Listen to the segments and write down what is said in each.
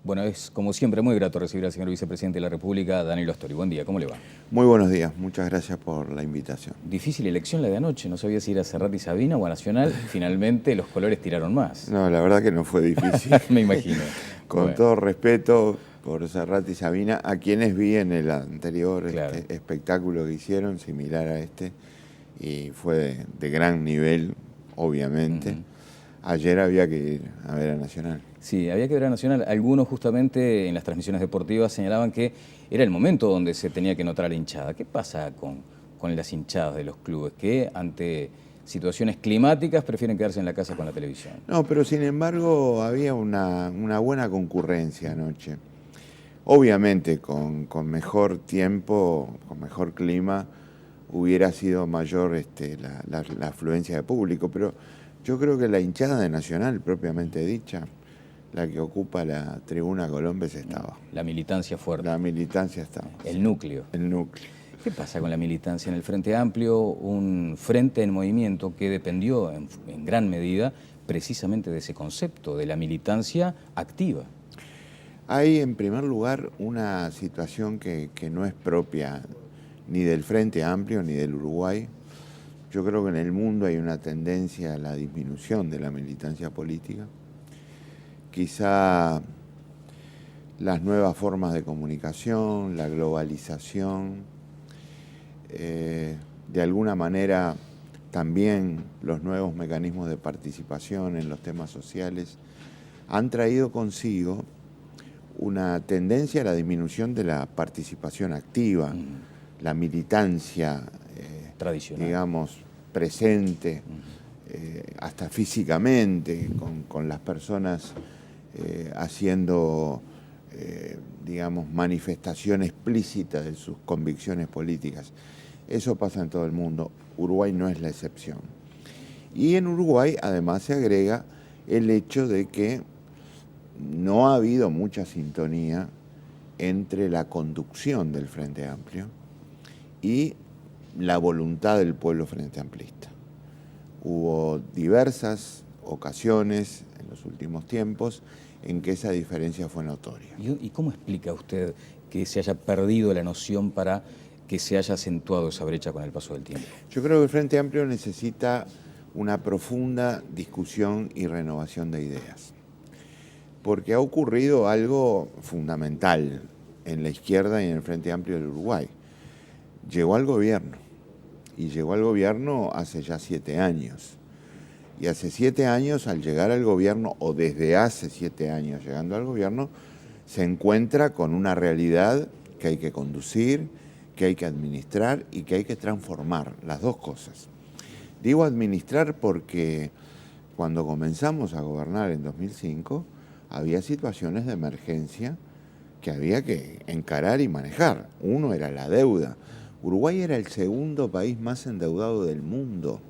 Bueno, es como siempre muy grato recibir al señor vicepresidente de la República, Danilo Astori. Buen día, ¿cómo le va? Muy buenos días, muchas gracias por la invitación. Difícil elección la de anoche, no sabía si ir a Serrat y Sabina o a Nacional. Finalmente los colores tiraron más. No, la verdad que no fue difícil. Me imagino. Con Bueno, todo respeto por Serrat y Sabina, a quienes vi en el anterior claro. espectáculo que hicieron, similar a este, y fue de gran nivel, obviamente. Ayer había que ir a ver a Nacional. Sí, había que ver a Nacional. Algunos justamente en las transmisiones deportivas señalaban que era el momento donde se tenía que notar a la hinchada. ¿Qué pasa con las hinchadas de los clubes que ante situaciones climáticas prefieren quedarse en la casa con la televisión? No, pero sin embargo había una buena concurrencia anoche. Obviamente con mejor tiempo, con mejor clima, hubiera sido mayor la afluencia de público, pero yo creo que la hinchada de Nacional, propiamente dicha, la que ocupa la tribuna Colombes, estaba. La militancia fuerte. La militancia estaba. El núcleo. El núcleo. ¿Qué pasa con la militancia en el Frente Amplio? Un frente en movimiento que dependió en gran medida precisamente de ese concepto, de la militancia activa. Hay en primer lugar una situación que no es propia ni del Frente Amplio ni del Uruguay. Yo creo que en el mundo hay una tendencia a la disminución de la militancia política. Quizá las nuevas formas de comunicación, la globalización, de alguna manera también los nuevos mecanismos de participación en los temas sociales han traído consigo una tendencia a la disminución de la participación activa, la militancia, tradicional, digamos, presente, hasta físicamente, con las personas haciendo, digamos, manifestación explícita de sus convicciones políticas. Eso pasa en todo el mundo. Uruguay no es la excepción. Y en Uruguay, además, se agrega el hecho de que no ha habido mucha sintonía entre la conducción del Frente Amplio y la voluntad del pueblo frente amplista. Hubo diversas ocasiones en los últimos tiempos en que esa diferencia fue notoria. ¿Y cómo explica usted que se haya perdido la noción para que se haya acentuado esa brecha con el paso del tiempo? Yo creo que el Frente Amplio necesita una profunda discusión y renovación de ideas, porque ha ocurrido algo fundamental en la izquierda y en el Frente Amplio del Uruguay. Llegó al gobierno, y llegó al gobierno hace ya 7 años. Y hace 7 años, al llegar al gobierno, o desde hace 7 años llegando al gobierno, se encuentra con una realidad que hay que conducir, que hay que administrar y que hay que transformar, las dos cosas. Digo administrar porque cuando comenzamos a gobernar en 2005, había situaciones de emergencia que había que encarar y manejar. Uno era la deuda. Uruguay era el segundo país más endeudado del mundo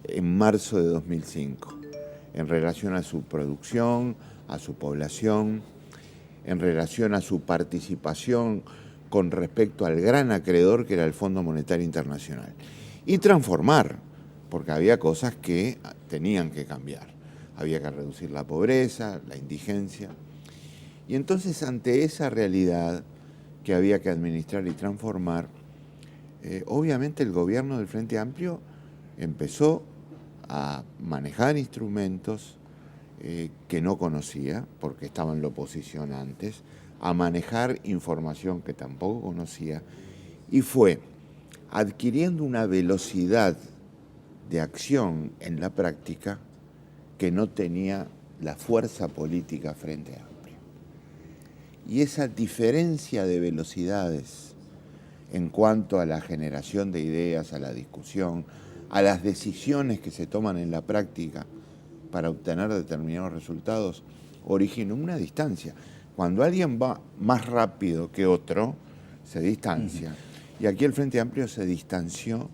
en marzo de 2005, en relación a su producción, a su población, en relación a su participación con respecto al gran acreedor que era el Fondo Monetario Internacional. Y transformar, porque había cosas que tenían que cambiar. Había que reducir la pobreza, la indigencia. Y entonces, ante esa realidad que había que administrar y transformar, obviamente el gobierno del Frente Amplio empezó a manejar instrumentos que no conocía, porque estaba en la oposición antes, a manejar información que tampoco conocía, y fue adquiriendo una velocidad de acción en la práctica que no tenía la fuerza política Frente Amplio. Y esa diferencia de velocidades en cuanto a la generación de ideas, a la discusión, a las decisiones que se toman en la práctica para obtener determinados resultados, originó una distancia. Cuando alguien va más rápido que otro, se distancia. Y aquí el Frente Amplio se distanció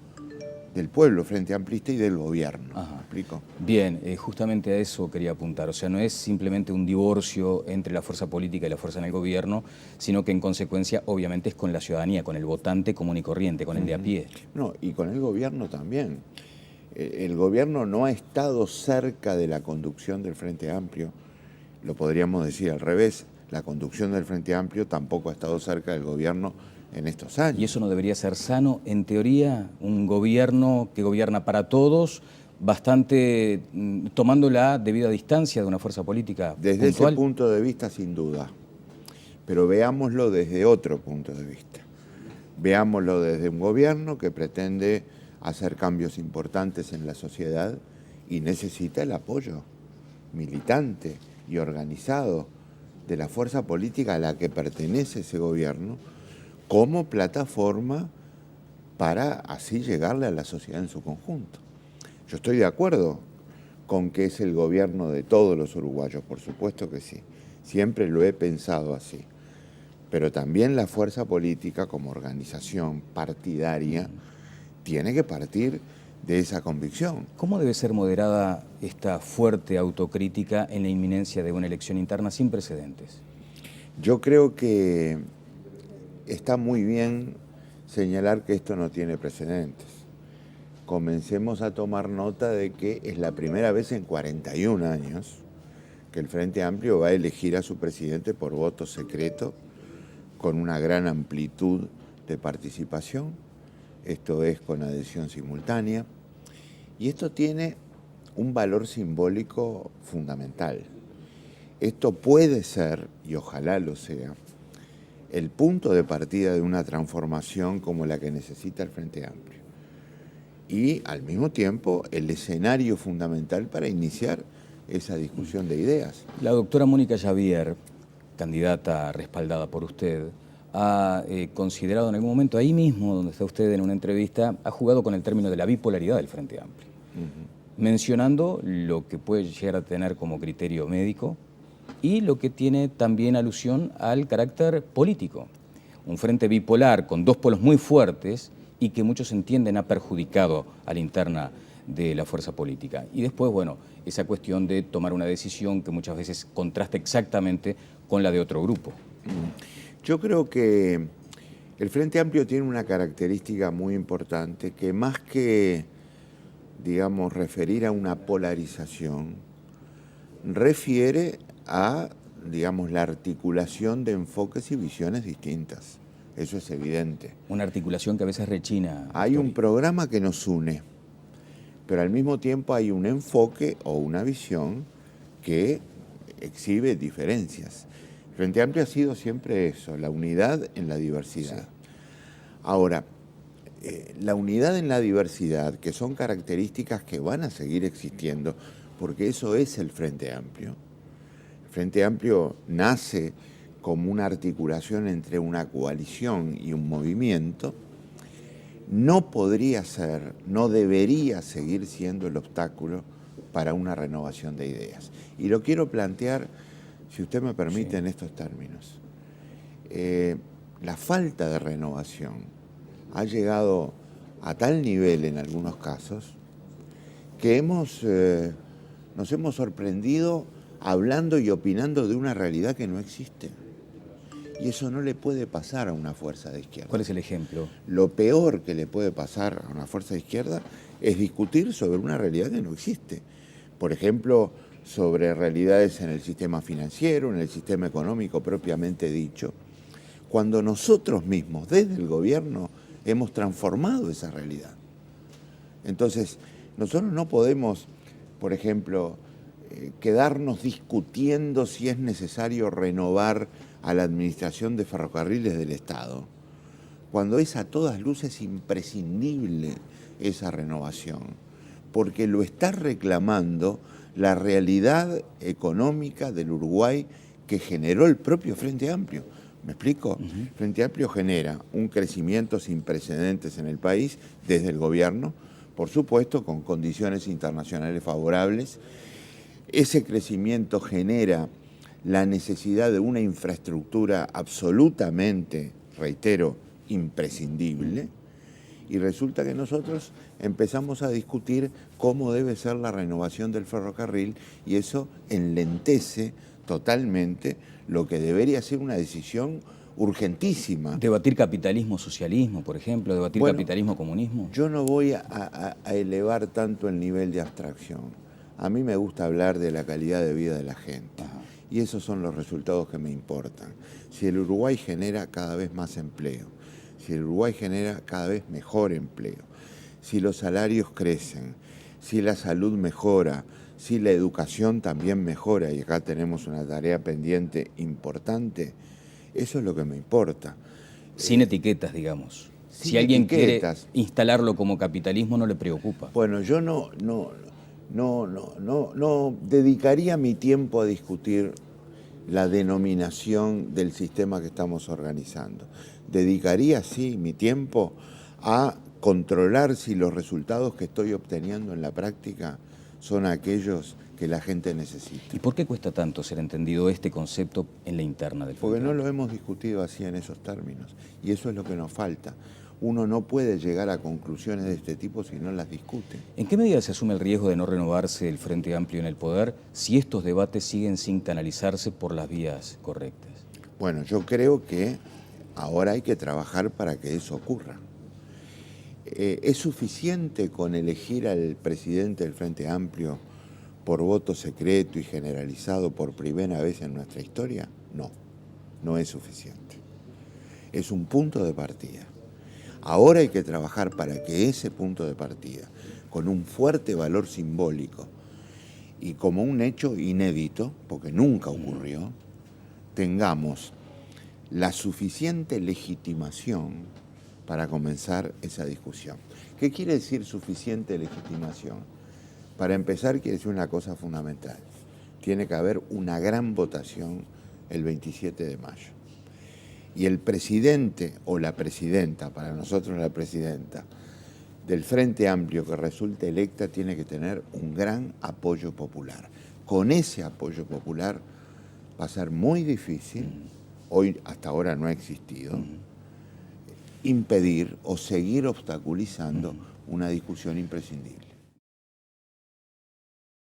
del pueblo frente amplista y del gobierno. ¿Me explico? Bien, justamente a eso quería apuntar. O sea, no es simplemente un divorcio entre la fuerza política y la fuerza en el gobierno, sino que en consecuencia, obviamente, es con la ciudadanía, con el votante común y corriente, con el de a pie. No, y con el gobierno también. El gobierno no ha estado cerca de la conducción del Frente Amplio, lo podríamos decir al revés. la conducción del Frente Amplio tampoco ha estado cerca del gobierno en estos años. ¿Y eso no debería ser sano, en teoría? Un gobierno que gobierna para todos, bastante tomando la debida distancia de una fuerza política Desde puntual. ese punto de vista, sin duda. Pero veámoslo desde otro punto de vista. Veámoslo desde un gobierno que pretende hacer cambios importantes en la sociedad y necesita el apoyo militante y organizado de la fuerza política a la que pertenece ese gobierno como plataforma para así llegarle a la sociedad en su conjunto. Yo estoy de acuerdo con que es el gobierno de todos los uruguayos, por supuesto que sí. Siempre lo he pensado así. Pero también la fuerza política como organización partidaria tiene que partir de esa convicción. ¿Cómo debe ser moderada esta fuerte autocrítica en la inminencia de una elección interna sin precedentes? Yo creo que está muy bien señalar que esto no tiene precedentes. Comencemos a tomar nota de que es la primera vez en 41 años que el Frente Amplio va a elegir a su presidente por voto secreto, con una gran amplitud de participación. Esto es con adhesión simultánea. Y esto tiene un valor simbólico fundamental. Esto puede ser, y ojalá lo sea, el punto de partida de una transformación como la que necesita el Frente Amplio. Y al mismo tiempo el escenario fundamental para iniciar esa discusión de ideas. La doctora Mónica Javier, candidata respaldada por usted, ha considerado en algún momento, ahí mismo donde está usted en una entrevista, ha jugado con el término de la bipolaridad del Frente Amplio, mencionando lo que puede llegar a tener como criterio médico y lo que tiene también alusión al carácter político. Un frente bipolar con dos polos muy fuertes y que muchos entienden ha perjudicado a la interna de la fuerza política. Y después, bueno, esa cuestión de tomar una decisión que muchas veces contrasta exactamente con la de otro grupo. Yo creo que el Frente Amplio tiene una característica muy importante que más que, digamos, referir a una polarización, refiere a, digamos, la articulación de enfoques y visiones distintas. Eso es evidente. Una articulación que a veces rechina. Hay un programa que nos une, pero al mismo tiempo hay un enfoque o una visión que exhibe diferencias. El Frente Amplio ha sido siempre eso, la unidad en la diversidad. Sí. Ahora, la unidad en la diversidad, que son características que van a seguir existiendo, porque eso es el Frente Amplio. El Frente Amplio nace como una articulación entre una coalición y un movimiento. No podría ser, no debería seguir siendo el obstáculo para una renovación de ideas. Y lo quiero plantear, si usted me permite, en estos términos. La falta de renovación ha llegado a tal nivel en algunos casos que nos hemos sorprendido hablando y opinando de una realidad que no existe. Y eso no le puede pasar a una fuerza de izquierda. ¿Cuál es el ejemplo? Lo peor que le puede pasar a una fuerza de izquierda es discutir sobre una realidad que no existe. Por ejemplo, sobre realidades en el sistema financiero, en el sistema económico propiamente dicho, cuando nosotros mismos, desde el gobierno, hemos transformado esa realidad. Entonces, nosotros no podemos, por ejemplo, quedarnos discutiendo si es necesario renovar a la administración de ferrocarriles del Estado, cuando es a todas luces imprescindible esa renovación, porque lo está reclamando la realidad económica del Uruguay que generó el propio Frente Amplio. ¿Me explico? El Frente Amplio genera un crecimiento sin precedentes en el país desde el gobierno, por supuesto, con condiciones internacionales favorables. Ese crecimiento genera la necesidad de una infraestructura absolutamente, reitero, imprescindible, y resulta que nosotros empezamos a discutir cómo debe ser la renovación del ferrocarril y eso enlentece totalmente lo que debería ser una decisión urgentísima. ¿Debatir capitalismo-socialismo, por ejemplo? ¿Debatir capitalismo-comunismo? Yo no voy a elevar tanto el nivel de abstracción. A mí me gusta hablar de la calidad de vida de la gente. Y esos son los resultados que me importan. Si el Uruguay genera cada vez más empleo, si el Uruguay genera cada vez mejor empleo, si los salarios crecen, si la salud mejora, si la educación también mejora, y acá tenemos una tarea pendiente importante, eso es lo que me importa. Sin etiquetas, digamos. Sin Si alguien etiquetas. quiere instalarlo como capitalismo, no le preocupa. Bueno, yo no dedicaría mi tiempo a discutir la denominación del sistema que estamos organizando. Dedicaría, sí, mi tiempo a controlar si los resultados que estoy obteniendo en la práctica son aquellos que la gente necesita. ¿Y por qué cuesta tanto ser entendido este concepto en la interna del Porque Frente no Amplio? lo hemos discutido así en esos términos. Y eso es lo que nos falta. Uno no puede llegar a conclusiones de este tipo si no las discute. ¿En qué medida se asume el riesgo de no renovarse el Frente Amplio en el poder si estos debates siguen sin canalizarse por las vías correctas? Bueno, yo creo que ahora hay que trabajar para que eso ocurra. ¿Es suficiente con elegir al presidente del Frente Amplio por voto secreto y generalizado por primera vez en nuestra historia? No, no es suficiente. Es un punto de partida. Ahora hay que trabajar para que ese punto de partida, con un fuerte valor simbólico y como un hecho inédito, porque nunca ocurrió, tengamos la suficiente legitimación para comenzar esa discusión. ¿Qué quiere decir suficiente legitimación? Para empezar, quiere decir una cosa fundamental. Tiene que haber una gran votación el 27 de mayo. Y el presidente o la presidenta, para nosotros la presidenta, del Frente Amplio que resulte electa tiene que tener un gran apoyo popular. Con ese apoyo popular va a ser muy difícil, hoy hasta ahora no ha existido, impedir o seguir obstaculizando una discusión imprescindible.